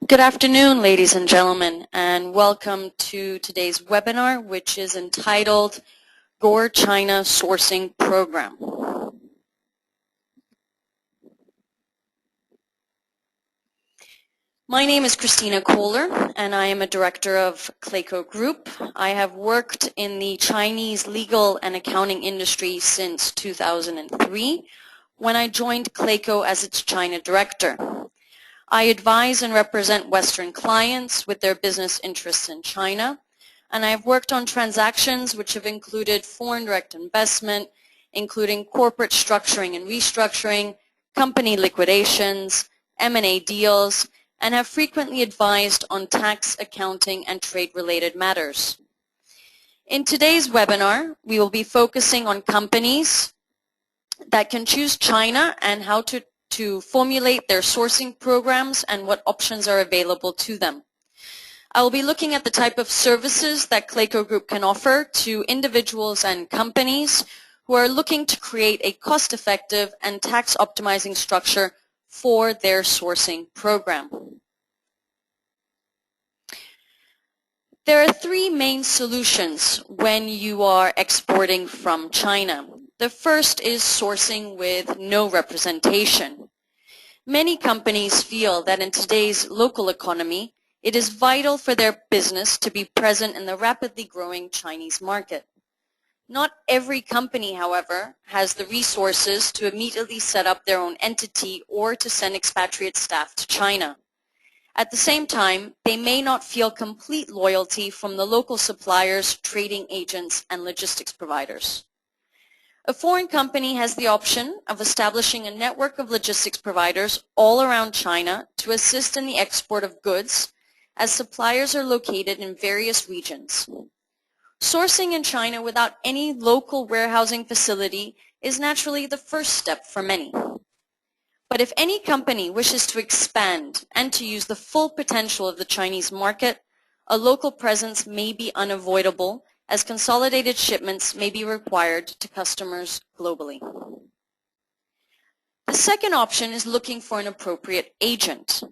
Good afternoon, ladies and gentlemen, and welcome to today's webinar, which is entitled Your China Sourcing Program. My name is Christina Kohler, and I am a director of Klako Group. I have worked in the Chinese legal and accounting industry since 2003, when I joined Klako as its China director. I advise and represent Western clients with their business interests in China, and I have worked on transactions which have included foreign direct investment, including corporate structuring and restructuring, company liquidations, M&A deals, and have frequently advised on tax, accounting, and trade-related matters. In today's webinar, we will be focusing on companies that can choose China and how to formulate their sourcing programs and what options are available to them. I will be looking at the type of services that Klako Group can offer to individuals and companies who are looking to create a cost-effective and tax-optimizing structure for their sourcing program. There are three main solutions when you are exporting from China. The first is sourcing with no representation. Many companies feel that in today's local economy, it is vital for their business to be present in the rapidly growing Chinese market. Not every company, however, has the resources to immediately set up their own entity or to send expatriate staff to China. At the same time, they may not feel complete loyalty from the local suppliers, trading agents, and logistics providers. A foreign company has the option of establishing a network of logistics providers all around China to assist in the export of goods, as suppliers are located in various regions. Sourcing in China without any local warehousing facility is naturally the first step for many. But if any company wishes to expand and to use the full potential of the Chinese market, a local presence may be unavoidable, as consolidated shipments may be required to customers globally. The second option is looking for an appropriate agent.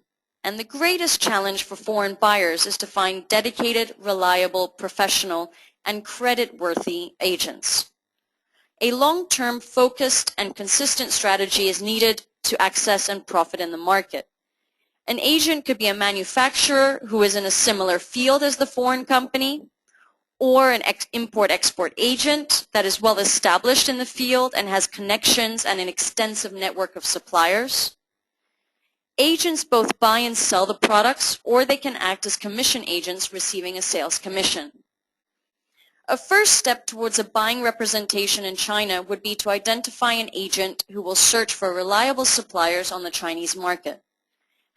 And the greatest challenge for foreign buyers is to find dedicated, reliable, professional, and credit-worthy agents. A long-term, focused, and consistent strategy is needed to access and profit in the market. An agent could be a manufacturer who is in a similar field as the foreign company, or an import-export agent that is well established in the field and has connections and an extensive network of suppliers. Agents both buy and sell the products, or they can act as commission agents receiving a sales commission. A first step towards a buying representation in China would be to identify an agent who will search for reliable suppliers on the Chinese market.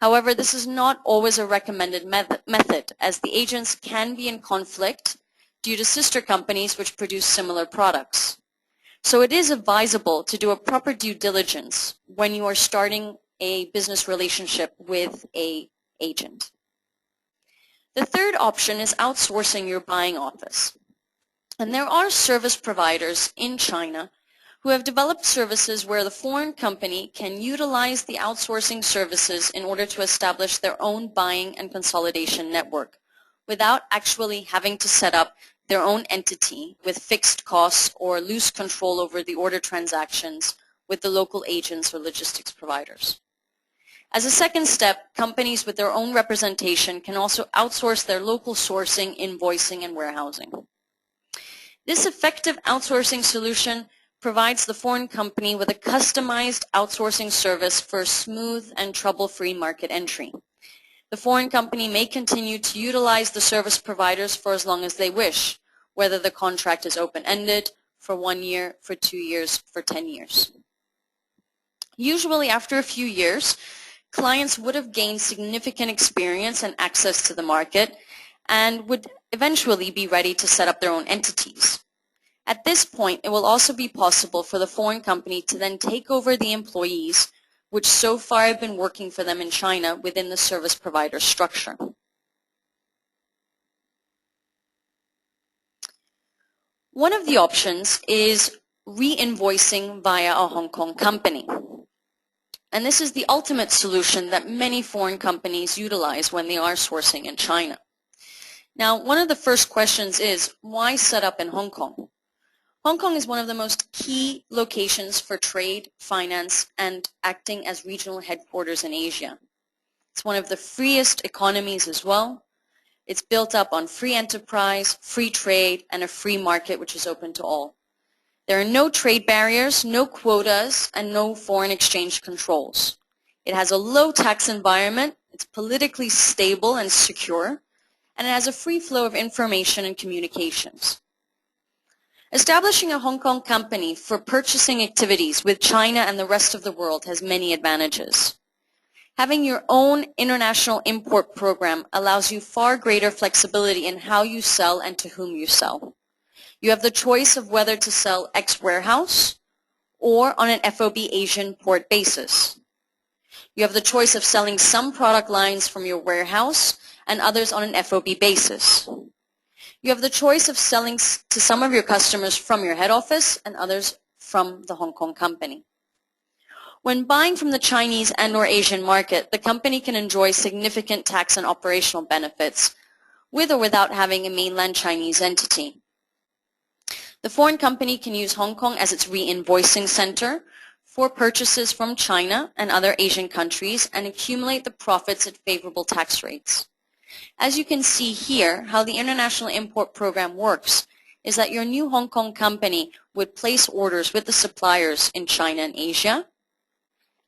However, this is not always a recommended method, as the agents can be in conflict due to sister companies which produce similar products. So it is advisable to do a proper due diligence when you are starting a business relationship with an agent. The third option is outsourcing your buying office. And there are service providers in China who have developed services where the foreign company can utilize the outsourcing services in order to establish their own buying and consolidation network without actually having to set up their own entity with fixed costs or loose control over the order transactions with the local agents or logistics providers. As a second step, companies with their own representation can also outsource their local sourcing, invoicing, and warehousing. This effective outsourcing solution provides the foreign company with a customized outsourcing service for smooth and trouble-free market entry. The foreign company may continue to utilize the service providers for as long as they wish, whether the contract is open-ended, for 1 year, for 2 years, for 10 years. Usually after a few years, clients would have gained significant experience and access to the market and would eventually be ready to set up their own entities. At this point, it will also be possible for the foreign company to then take over the employees which so far have been working for them in China within the service provider structure. One of the options is re-invoicing via a Hong Kong company. And this is the ultimate solution that many foreign companies utilize when they are sourcing in China. Now, one of the first questions is, why set up in Hong Kong? Hong Kong is one of the most key locations for trade, finance, and acting as regional headquarters in Asia. It's one of the freest economies as well. It's built up on free enterprise, free trade, and a free market which is open to all. There are no trade barriers, no quotas, and no foreign exchange controls. It has a low tax environment, it's politically stable and secure, and it has a free flow of information and communications. Establishing a Hong Kong company for purchasing activities with China and the rest of the world has many advantages. Having your own international import program allows you far greater flexibility in how you sell and to whom you sell. You have the choice of whether to sell ex-warehouse or on an FOB Asian port basis. You have the choice of selling some product lines from your warehouse and others on an FOB basis. You have the choice of selling to some of your customers from your head office and others from the Hong Kong company. When buying from the Chinese and/or Asian market, the company can enjoy significant tax and operational benefits with or without having a mainland Chinese entity. The foreign company can use Hong Kong as its re-invoicing center for purchases from China and other Asian countries and accumulate the profits at favorable tax rates. As you can see here, how the International Import Program works is that your new Hong Kong company would place orders with the suppliers in China and Asia,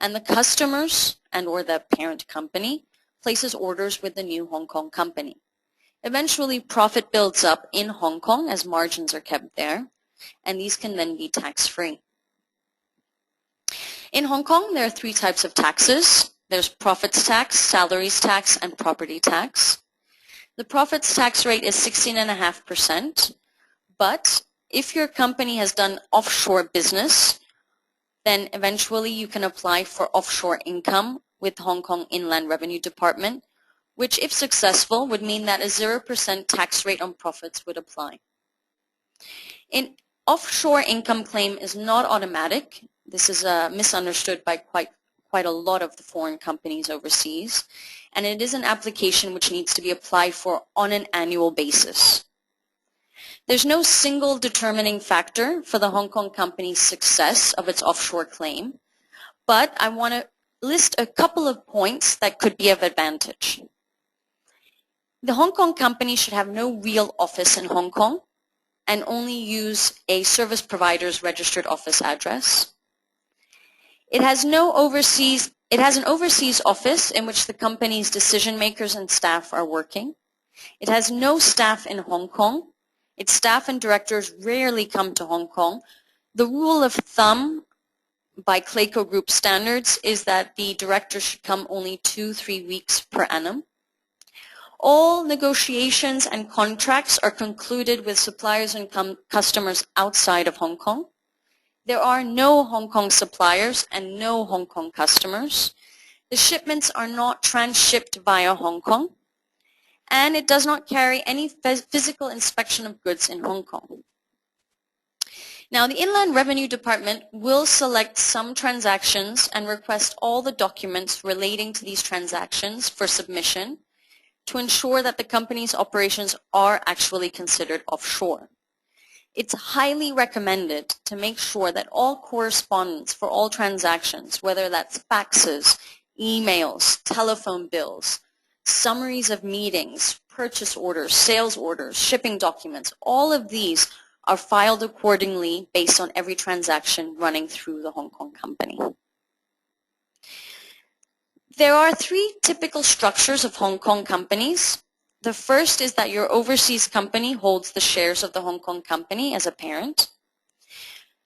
and the customers and/or the parent company places orders with the new Hong Kong company. Eventually, profit builds up in Hong Kong as margins are kept there, and these can then be tax-free. In Hong Kong, there are three types of taxes. There's profits tax, salaries tax, and property tax. The profits tax rate is 16.5%, but if your company has done offshore business, then eventually you can apply for offshore income with Hong Kong Inland Revenue Department, which if successful would mean that a 0% tax rate on profits would apply. An offshore income claim is not automatic. This is misunderstood by quite a lot of the foreign companies overseas, and it is an application which needs to be applied for on an annual basis. There's no single determining factor for the Hong Kong company's success of its offshore claim, but I want to list a couple of points that could be of advantage. The Hong Kong company should have no real office in Hong Kong and only use a service provider's registered office address. It has an overseas office in which the company's decision makers and staff are working. It has no staff in Hong Kong. Its staff and directors rarely come to Hong Kong. The rule of thumb by Klako Group standards is that the director should come only 2-3 weeks per annum. All negotiations and contracts are concluded with suppliers and customers outside of Hong Kong. There are no Hong Kong suppliers and no Hong Kong customers. The shipments are not transshipped via Hong Kong, and it does not carry any physical inspection of goods in Hong Kong. Now, the Inland Revenue Department will select some transactions and request all the documents relating to these transactions for submission to ensure that the company's operations are actually considered offshore. It's highly recommended to make sure that all correspondence for all transactions, whether that's faxes, emails, telephone bills, summaries of meetings, purchase orders, sales orders, shipping documents, all of these are filed accordingly based on every transaction running through the Hong Kong company. There are three typical structures of Hong Kong companies. The first is that your overseas company holds the shares of the Hong Kong company as a parent.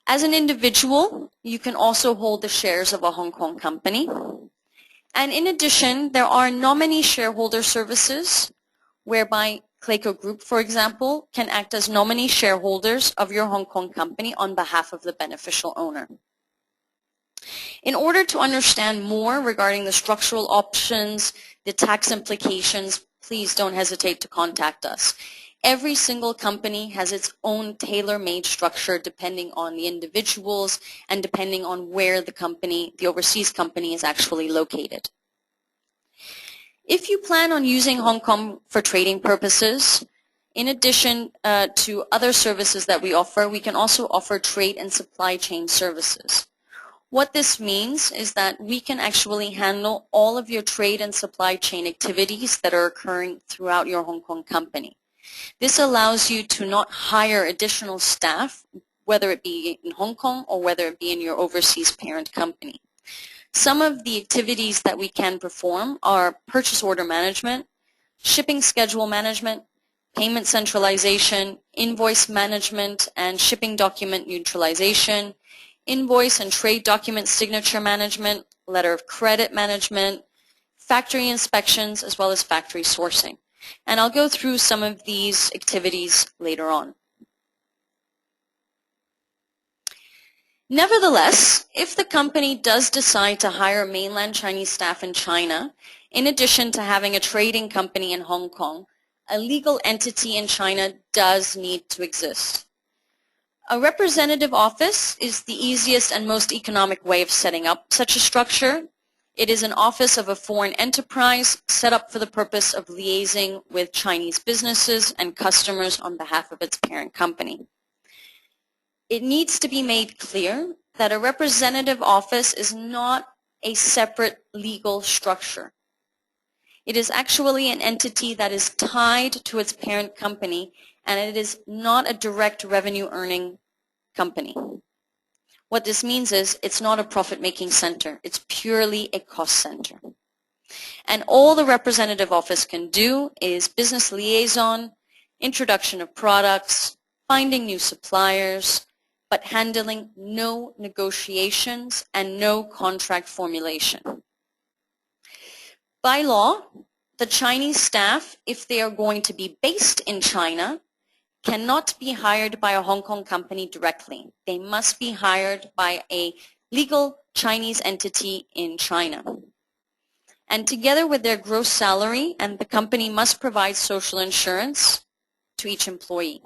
As an individual, you can also hold the shares of a Hong Kong company. And in addition, there are nominee shareholder services whereby Klako Group, for example, can act as nominee shareholders of your Hong Kong company on behalf of the beneficial owner. In order to understand more regarding the structural options, the tax implications, please don't hesitate to contact us. Every single company has its own tailor-made structure depending on the individuals and depending on where the company, the overseas company, is actually located. If you plan on using Hong Kong for trading purposes, in addition to other services that we offer, we can also offer trade and supply chain services. What this means is that we can actually handle all of your trade and supply chain activities that are occurring throughout your Hong Kong company. This allows you to not hire additional staff, whether it be in Hong Kong or whether it be in your overseas parent company. Some of the activities that we can perform are purchase order management, shipping schedule management, payment centralization, invoice management and shipping document neutralization, invoice and trade document signature management, letter of credit management, factory inspections, as well as factory sourcing. And I'll go through some of these activities later on. Nevertheless, if the company does decide to hire mainland Chinese staff in China, in addition to having a trading company in Hong Kong, a legal entity in China does need to exist. A representative office is the easiest and most economic way of setting up such a structure. It is an office of a foreign enterprise set up for the purpose of liaising with Chinese businesses and customers on behalf of its parent company. It needs to be made clear that a representative office is not a separate legal structure. It is actually an entity that is tied to its parent company, and it is not a direct revenue earning company. What this means is it's not a profit-making center. It's purely a cost center. And all the representative office can do is business liaison, introduction of products, finding new suppliers, but handling no negotiations and no contract formulation. By law, the Chinese staff, if they are going to be based in China, cannot be hired by a Hong Kong company directly. They must be hired by a legal Chinese entity in China. And together with their gross salary, and the company must provide social insurance to each employee.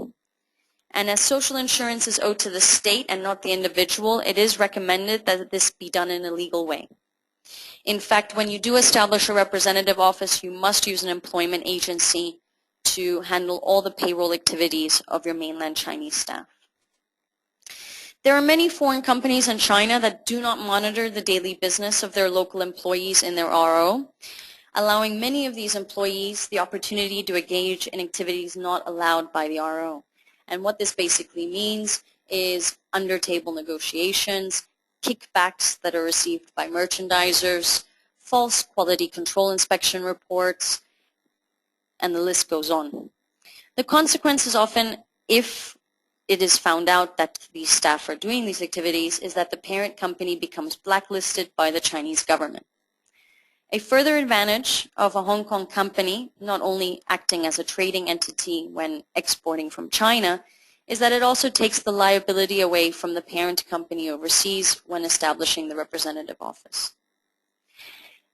And as social insurance is owed to the state and not the individual, it is recommended that this be done in a legal way. In fact, when you do establish a representative office, you must use an employment agency to handle all the payroll activities of your mainland Chinese staff. There are many foreign companies in China that do not monitor the daily business of their local employees in their RO, allowing many of these employees the opportunity to engage in activities not allowed by the RO. And what this basically means is under-table negotiations, kickbacks that are received by merchandisers, false quality control inspection reports, and the list goes on. The consequence is often, if it is found out that these staff are doing these activities, is that the parent company becomes blacklisted by the Chinese government. A further advantage of a Hong Kong company, not only acting as a trading entity when exporting from China, is that it also takes the liability away from the parent company overseas when establishing the representative office.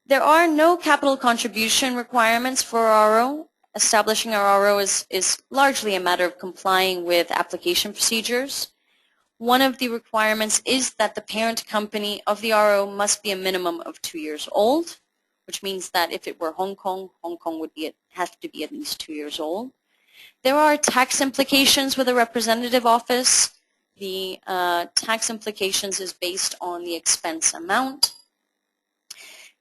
There are no capital contribution requirements for RO. Establishing our RO is largely a matter of complying with application procedures. One of the requirements is that the parent company of the RO must be a minimum of 2 years old, which means that if it were Hong Kong would have to be at least 2 years old. There are tax implications with a representative office. The tax implications is based on the expense amount.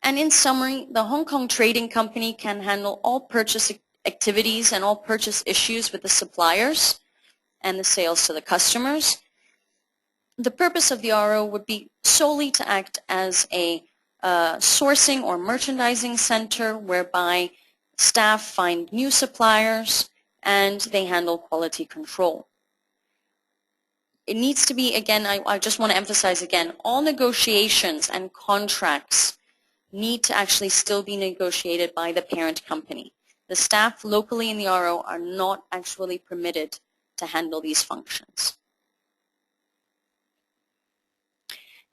And in summary, the Hong Kong trading company can handle all purchase activities and all purchase issues with the suppliers and the sales to the customers. The purpose of the RO would be solely to act as a sourcing or merchandising center whereby staff find new suppliers and they handle quality control. It needs to be, again, I just want to emphasize again, all negotiations and contracts need to actually still be negotiated by the parent company. The staff locally in the RO are not actually permitted to handle these functions.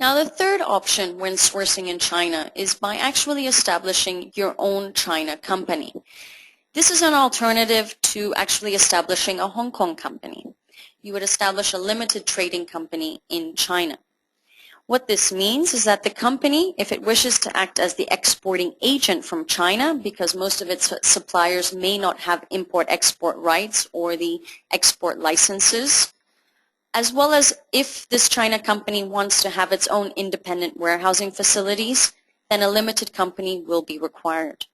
Now, the third option when sourcing in China is by actually establishing your own China company. This is an alternative to actually establishing a Hong Kong company. You would establish a limited trading company in China. What this means is that the company, if it wishes to act as the exporting agent from China, because most of its suppliers may not have import-export rights or the export licenses, as well as if this China company wants to have its own independent warehousing facilities, then a limited company will be required.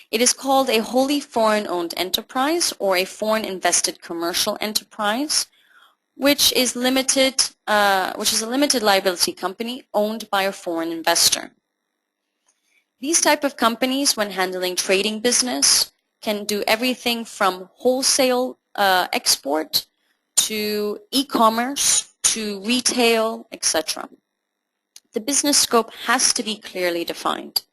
It is called a wholly foreign-owned enterprise or a foreign-invested commercial enterprise, which is a limited liability company owned by a foreign investor. These type of companies, when handling trading business, can do everything from wholesale export to e-commerce to retail, etc. The business scope has to be clearly defined.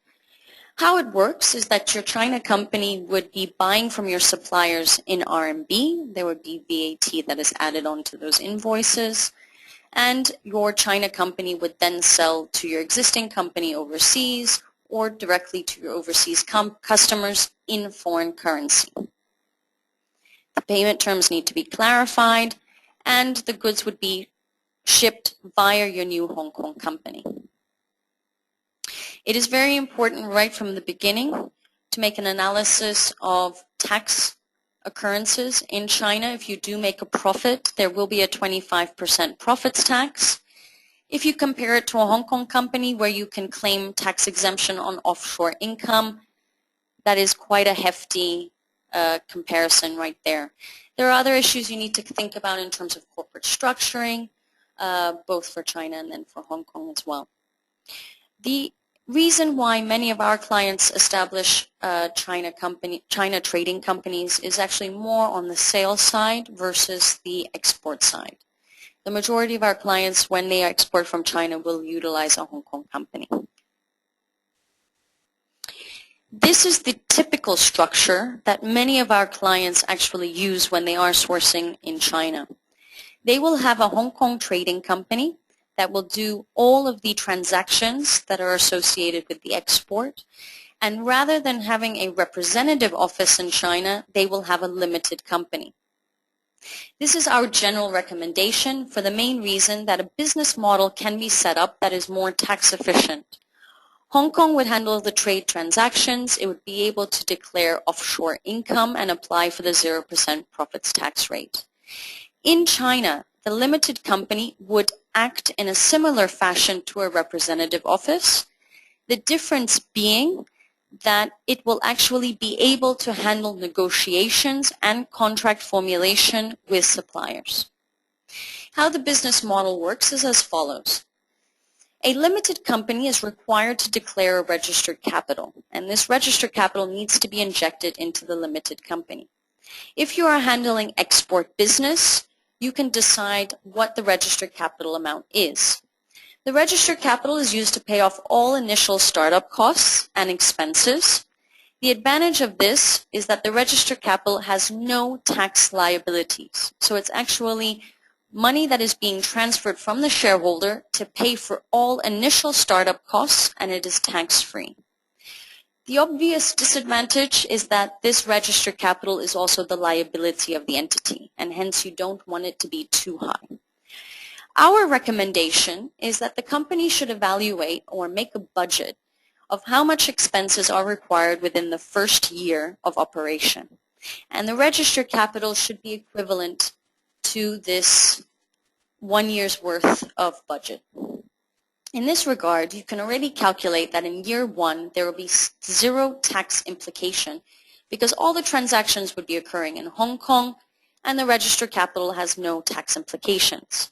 How it works is that your China company would be buying from your suppliers in RMB. There would be VAT that is added onto those invoices. And your China company would then sell to your existing company overseas or directly to your overseas customers in foreign currency. The payment terms need to be clarified, and the goods would be shipped via your new Hong Kong company. It is very important right from the beginning to make an analysis of tax occurrences in China. If you do make a profit, there will be a 25% profits tax. If you compare it to a Hong Kong company where you can claim tax exemption on offshore income, that is quite a hefty comparison right there. There are other issues you need to think about in terms of corporate structuring, both for China and then for Hong Kong as well. The reason why many of our clients establish China trading companies is actually more on the sales side versus the export side. The majority of our clients, when they export from China, will utilize a Hong Kong company. This is the typical structure that many of our clients actually use when they are sourcing in China. They will have a Hong Kong trading company that will do all of the transactions that are associated with the export. And rather than having a representative office in China, they will have a limited company. This is our general recommendation for the main reason that a business model can be set up that is more tax efficient. Hong Kong would handle the trade transactions. It would be able to declare offshore income and apply for the 0% profits tax rate. In China, the limited company would act in a similar fashion to a representative office, the difference being that it will actually be able to handle negotiations and contract formulation with suppliers. How the business model works is as follows. A limited company is required to declare a registered capital, and this registered capital needs to be injected into the limited company. If you are handling export business, you can decide what the registered capital amount is. The registered capital is used to pay off all initial startup costs and expenses. The advantage of this is that the registered capital has no tax liabilities. So it's actually money that is being transferred from the shareholder to pay for all initial startup costs, and it is tax-free. The obvious disadvantage is that this registered capital is also the liability of the entity, and hence you don't want it to be too high. Our recommendation is that the company should evaluate or make a budget of how much expenses are required within the first year of operation. And the registered capital should be equivalent to this 1 year's worth of budget. In this regard, you can already calculate that in year 1, there will be 0 tax implication because all the transactions would be occurring in Hong Kong and the registered capital has no tax implications.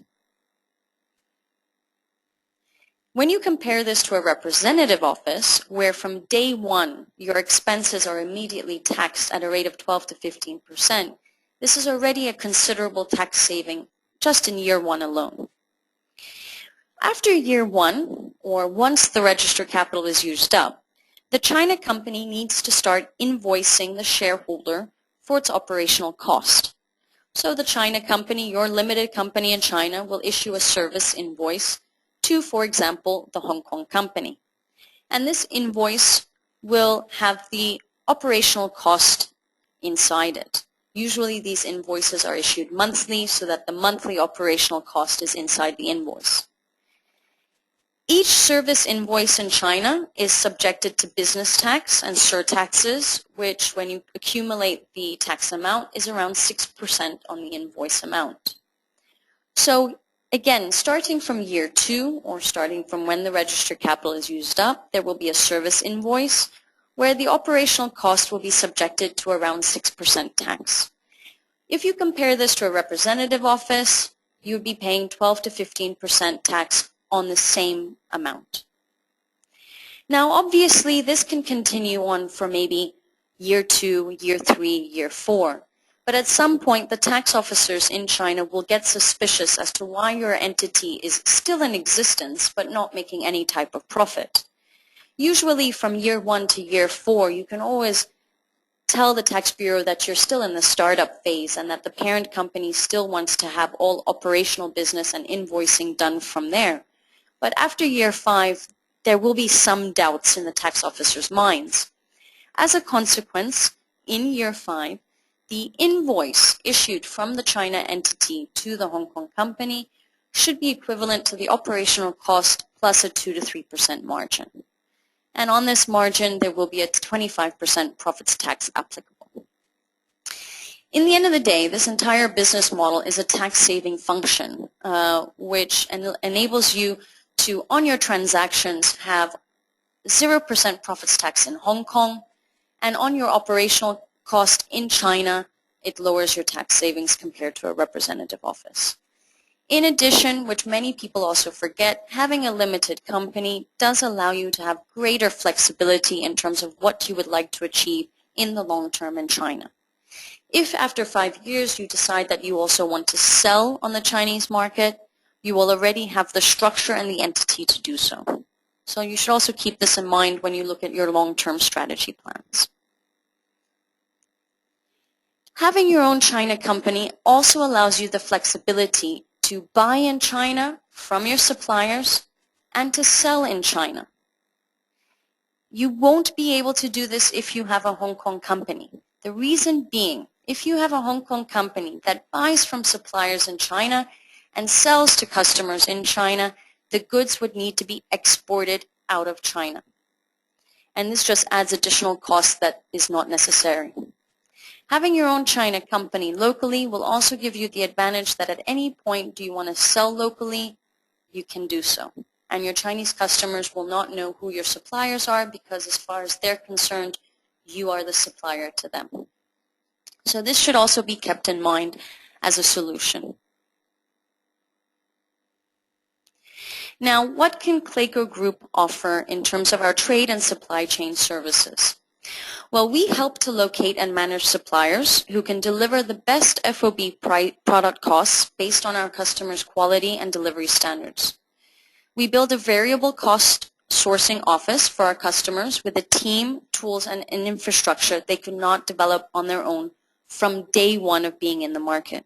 When you compare this to a representative office, where from day 1, your expenses are immediately taxed at a rate of 12 to 15%, this is already a considerable tax saving just in year 1 alone. After year 1, or once the registered capital is used up, the China company needs to start invoicing the shareholder for its operational cost. So the China company, your limited company in China, will issue a service invoice to, for example, the Hong Kong company. And this invoice will have the operational cost inside it. Usually these invoices are issued monthly so that the monthly operational cost is inside the invoice. Each service invoice in China is subjected to business tax and surtaxes, which when you accumulate the tax amount is around 6% on the invoice amount. So again, starting from year 2 or starting from when the registered capital is used up, there will be a service invoice where the operational cost will be subjected to around 6% tax. If you compare this to a representative office, you would be paying 12 to 15% tax on the same amount. Now, obviously, this can continue on for maybe year 2, year 3, year 4. But at some point, the tax officers in China will get suspicious as to why your entity is still in existence but not making any type of profit. Usually from year 1 to year 4, you can always tell the tax bureau that you're still in the startup phase and that the parent company still wants to have all operational business and invoicing done from there. But after year 5, there will be some doubts in the tax officer's minds. As a consequence, in year 5, the invoice issued from the China entity to the Hong Kong company should be equivalent to the operational cost plus a 2 to 3% margin. And on this margin, there will be a 25% profits tax applicable. In the end of the day, this entire business model is a tax-saving function, which enables you to, on your transactions, have 0% profits tax in Hong Kong, and on your operational cost in China, it lowers your tax savings compared to a representative office. In addition, which many people also forget, having a limited company does allow you to have greater flexibility in terms of what you would like to achieve in the long term in China. If after 5 years you decide that you also want to sell on the Chinese market, you will already have the structure and the entity to do so. So you should also keep this in mind when you look at your long-term strategy plans. Having your own China company also allows you the flexibility to buy in China from your suppliers and to sell in China. You won't be able to do this if you have a Hong Kong company. The reason being, if you have a Hong Kong company that buys from suppliers in China and sells to customers in China, the goods would need to be exported out of China. And this just adds additional cost that is not necessary. Having your own China company locally will also give you the advantage that at any point do you want to sell locally, you can do so. And your Chinese customers will not know who your suppliers are because as far as they're concerned, you are the supplier to them. So this should also be kept in mind as a solution. Now, what can Klako Group offer in terms of our trade and supply chain services? Well, we help to locate and manage suppliers who can deliver the best FOB product costs based on our customers' quality and delivery standards. We build a variable cost sourcing office for our customers with a team, tools, and an infrastructure they could not develop on their own from day one of being in the market.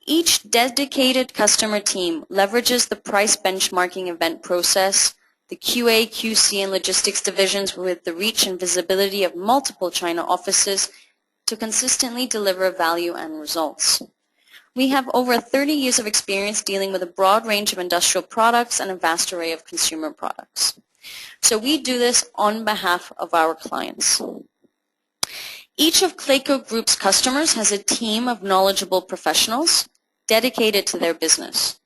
Each dedicated customer team leverages the price benchmarking event process, the QA, QC, and logistics divisions with the reach and visibility of multiple China offices to consistently deliver value and results. We have over 30 years of experience dealing with a broad range of industrial products and a vast array of consumer products. So we do this on behalf of our clients. Each of Klako Group's customers has a team of knowledgeable professionals dedicated to their business.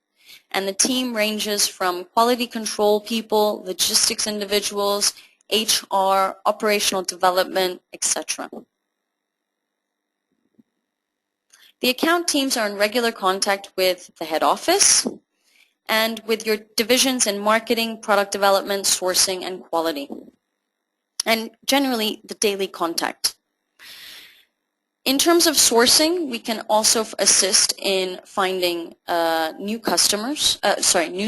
And the team ranges from quality control people, logistics individuals, HR, operational development, etc. The account teams are in regular contact with the head office and with your divisions in marketing, product development, sourcing, and quality, and generally the daily contact. In terms of sourcing, we can also assist in finding new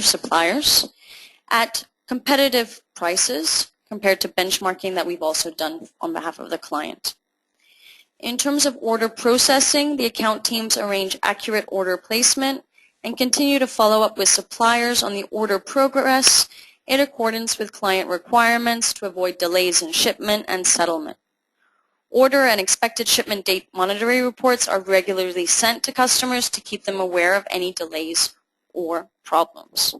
suppliers at competitive prices compared to benchmarking that we've also done on behalf of the client. In terms of order processing, the account teams arrange accurate order placement and continue to follow up with suppliers on the order progress in accordance with client requirements to avoid delays in shipment and settlement. Order and expected shipment date monitoring reports are regularly sent to customers to keep them aware of any delays or problems.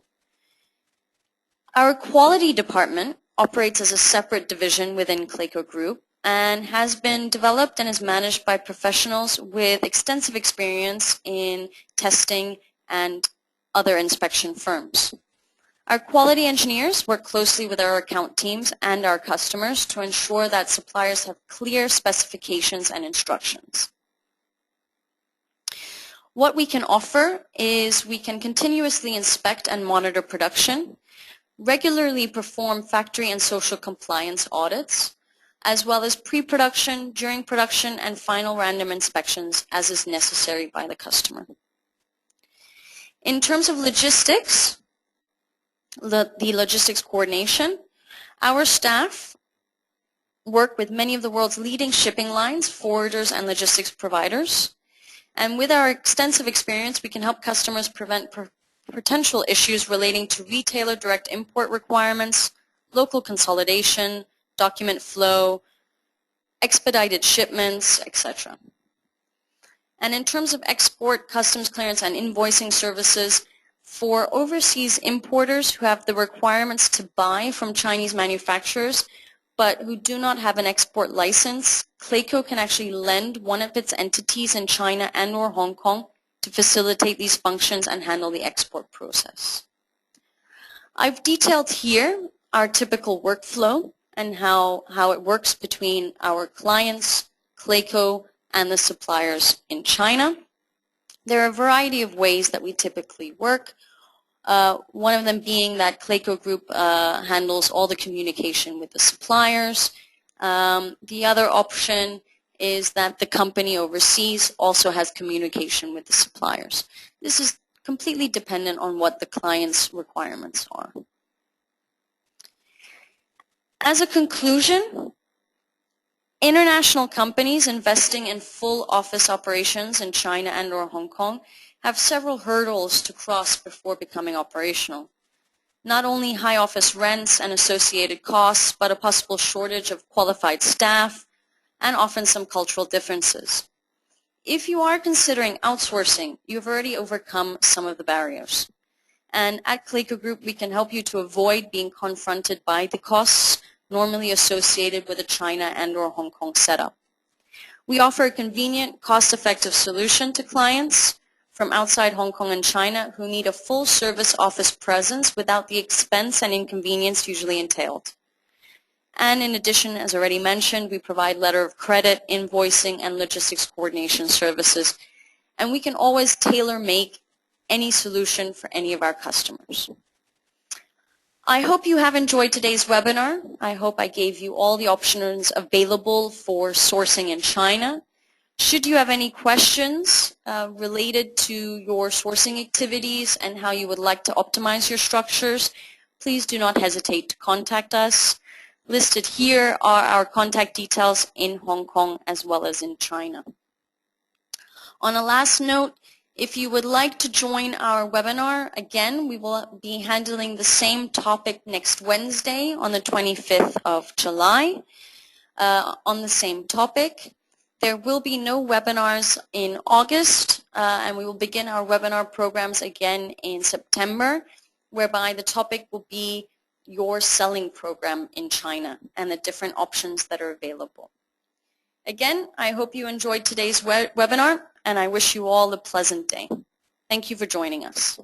Our quality department operates as a separate division within Klako Group and has been developed and is managed by professionals with extensive experience in testing and other inspection firms. Our quality engineers work closely with our account teams and our customers to ensure that suppliers have clear specifications and instructions. What we can offer is we can continuously inspect and monitor production, regularly perform factory and social compliance audits, as well as pre-production, during production, and final random inspections as is necessary by the customer. In terms of logistics, the logistics coordination, our staff work with many of the world's leading shipping lines, forwarders, and logistics providers. And with our extensive experience, we can help customers prevent potential issues relating to retailer direct import requirements, local consolidation, document flow, expedited shipments, etc. And in terms of export, customs clearance, and invoicing services, for overseas importers who have the requirements to buy from Chinese manufacturers but who do not have an export license, Klako can actually lend one of its entities in China and or Hong Kong to facilitate these functions and handle the export process. I've detailed here our typical workflow and how it works between our clients, Klako, and the suppliers in China. There are a variety of ways that we typically work. One of them being that Klako Group handles all the communication with the suppliers. The other option is that the company overseas also has communication with the suppliers. This is completely dependent on what the client's requirements are. As a conclusion, international companies investing in full office operations in China and or Hong Kong have several hurdles to cross before becoming operational. Not only high office rents and associated costs, but a possible shortage of qualified staff and often some cultural differences. If you are considering outsourcing, you've already overcome some of the barriers. And at Klako Group, we can help you to avoid being confronted by the costs normally associated with a China and or Hong Kong setup. We offer a convenient, cost-effective solution to clients from outside Hong Kong and China who need a full-service office presence without the expense and inconvenience usually entailed. And in addition, as already mentioned, we provide letter of credit, invoicing, and logistics coordination services. And we can always tailor-make any solution for any of our customers. I hope you have enjoyed today's webinar. I hope I gave you all the options available for sourcing in China. Should you have any questions related to your sourcing activities and how you would like to optimize your structures, please do not hesitate to contact us. Listed here are our contact details in Hong Kong as well as in China. On a last note, if you would like to join our webinar, again, we will be handling the same topic next Wednesday on the 25th of July on the same topic. There will be no webinars in August, and we will begin our webinar programs again in September, whereby the topic will be your selling program in China and the different options that are available. Again, I hope you enjoyed today's webinar, and I wish you all a pleasant day. Thank you for joining us.